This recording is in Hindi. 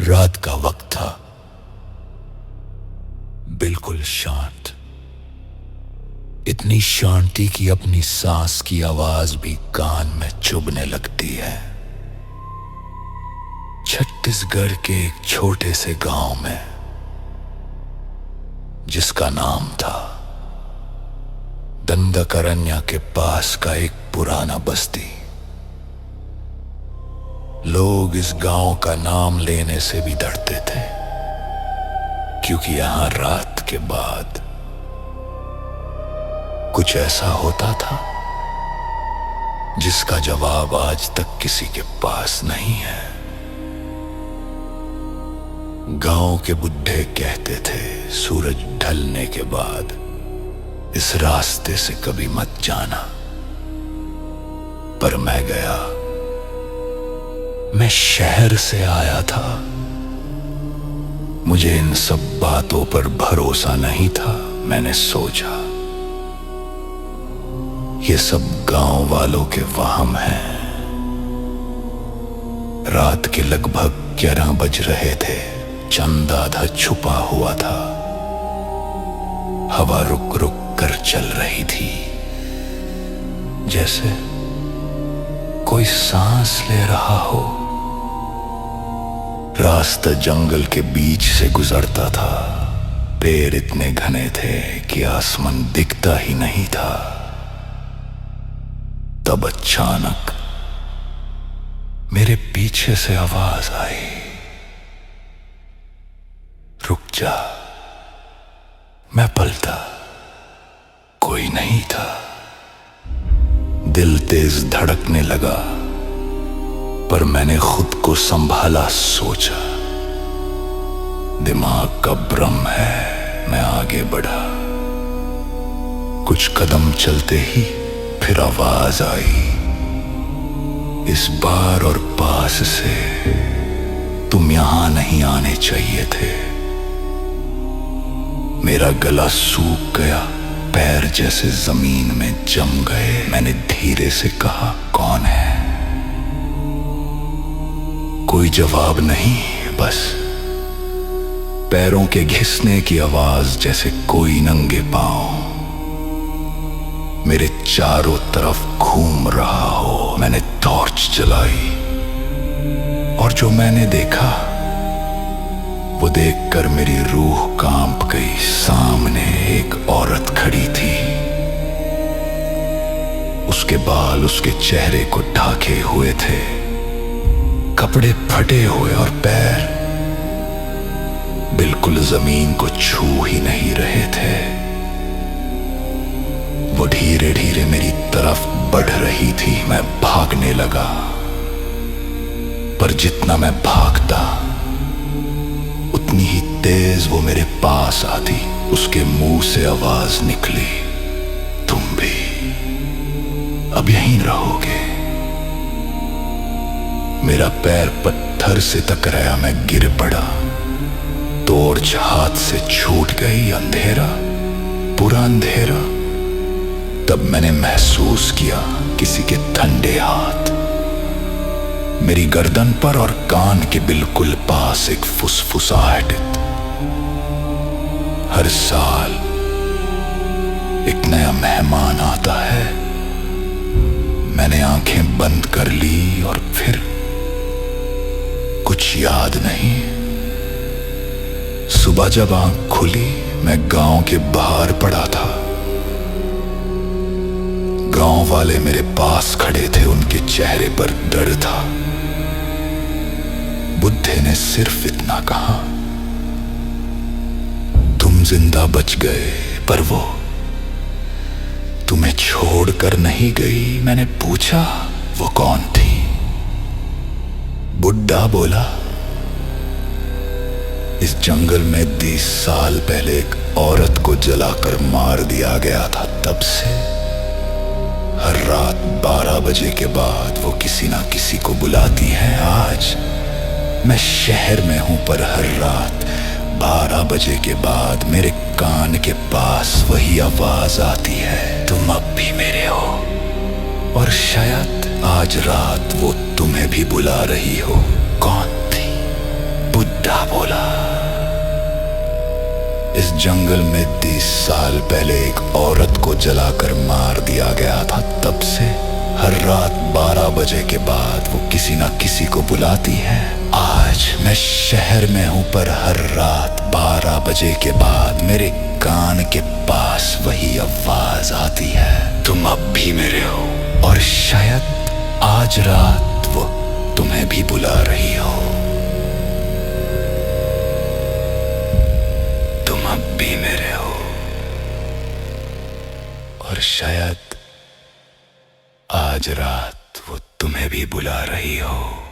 रात का वक्त था, बिल्कुल शांत। इतनी शांति कि अपनी सांस की आवाज भी कान में चुभने लगती है। छत्तीसगढ़ के एक छोटे से गांव में, जिसका नाम था दंडकारण्य, के पास का एक पुराना बस्ती। लोग इस गांव का नाम लेने से भी डरते थे, क्योंकि यहां रात के बाद कुछ ऐसा होता था जिसका जवाब आज तक किसी के पास नहीं है। गांव के बुढ़े कहते थे, सूरज ढलने के बाद इस रास्ते से कभी मत जाना। पर मैं गया। मैं शहर से आया था। मुझे इन सब बातों पर भरोसा नहीं था। मैंने सोचा, ये सब गांव वालों के वहम हैं। रात के लगभग 11 बज रहे थे। चंद आधा छुपा हुआ था। हवा रुक रुक कर चल रही थी, जैसे कोई सांस ले रहा हो। रास्ता जंगल के बीच से गुजरता था। पेड़ इतने घने थे कि आसमान दिखता ही नहीं था। तब अचानक मेरे पीछे से आवाज आई, रुक जा। मैं पलटा, कोई नहीं था। दिल तेज धड़कने लगा, पर मैंने खुद को संभाला। सोचा, दिमाग का भ्रम है। मैं आगे बढ़ा। कुछ कदम चलते ही फिर आवाज आई, इस बार और पास से। तुम यहां नहीं आने चाहिए थे। मेरा गला सूख गया, पैर जैसे जमीन में जम गए। मैंने धीरे से कहा, कौन है? कोई जवाब नहीं, बस पैरों के घिसने की आवाज, जैसे कोई नंगे पांव मेरे चारों तरफ घूम रहा हो। मैंने टॉर्च जलाई, और जो मैंने देखा वो देखकर मेरी रूह कांप गई। सामने एक औरत खड़ी थी। उसके बाल उसके चेहरे को ढाके हुए थे, कपड़े फटे हुए, और पैर बिल्कुल जमीन को छू ही नहीं रहे थे। वो धीरे धीरे मेरी तरफ बढ़ रही थी। मैं भागने लगा, पर जितना मैं भागता उतनी ही तेज वो मेरे पास आती। उसके मुंह से आवाज निकली, तुम भी अब यहीं रहोगे। मेरा पैर पत्थर से टकराया। मैं गिर पड़ा। टॉर्च हाथ से छूट गई। अंधेरा, पूरा अंधेरा। तब मैंने महसूस किया किसी के ठंडे हाथ मेरी गर्दन पर, और कान के बिल्कुल पास एक फुसफुसाहट। हर साल एक नया मेहमान आता है। मैंने आंखें बंद कर ली, और फिर कुछ याद नहीं। सुबह जब आंख खुली, मैं गांव के बाहर पड़ा था। गांव वाले मेरे पास खड़े थे। उनके चेहरे पर डर था। बुद्धे ने सिर्फ इतना कहा, तुम जिंदा बच गए, पर वो तुम्हें छोड़कर नहीं गई। मैंने पूछा, वो कौन थी? बुड्ढा बोला, इस जंगल में 20 साल पहले एक औरत को जलाकर मार दिया गया था। तब से हर रात 12 बजे के बाद वो किसी ना किसी को बुलाती है। आज मैं शहर में हूं, पर हर रात 12 बजे के बाद मेरे कान के पास वही आवाज आती है, तुम अब भी मेरे हो। और शायद आज रात वो तुम्हें भी बुला रही हो। कौन थी? बुद्ध क्या बोला? इस जंगल में 20 साल पहले एक औरत को जलाकर मार दिया गया था। तब से हर रात 12 बजे के बाद वो किसी ना किसी को बुलाती है। आज मैं शहर में हूं, पर हर रात 12 बजे के बाद मेरे कान के पास वही आवाज आती है। तुम अब भी मेरे हो, और शायद आज रात वो तुम्हें भी बुला रही हो। तुम अब भी मेरे हो, और शायद आज रात वो तुम्हें भी बुला रही हो।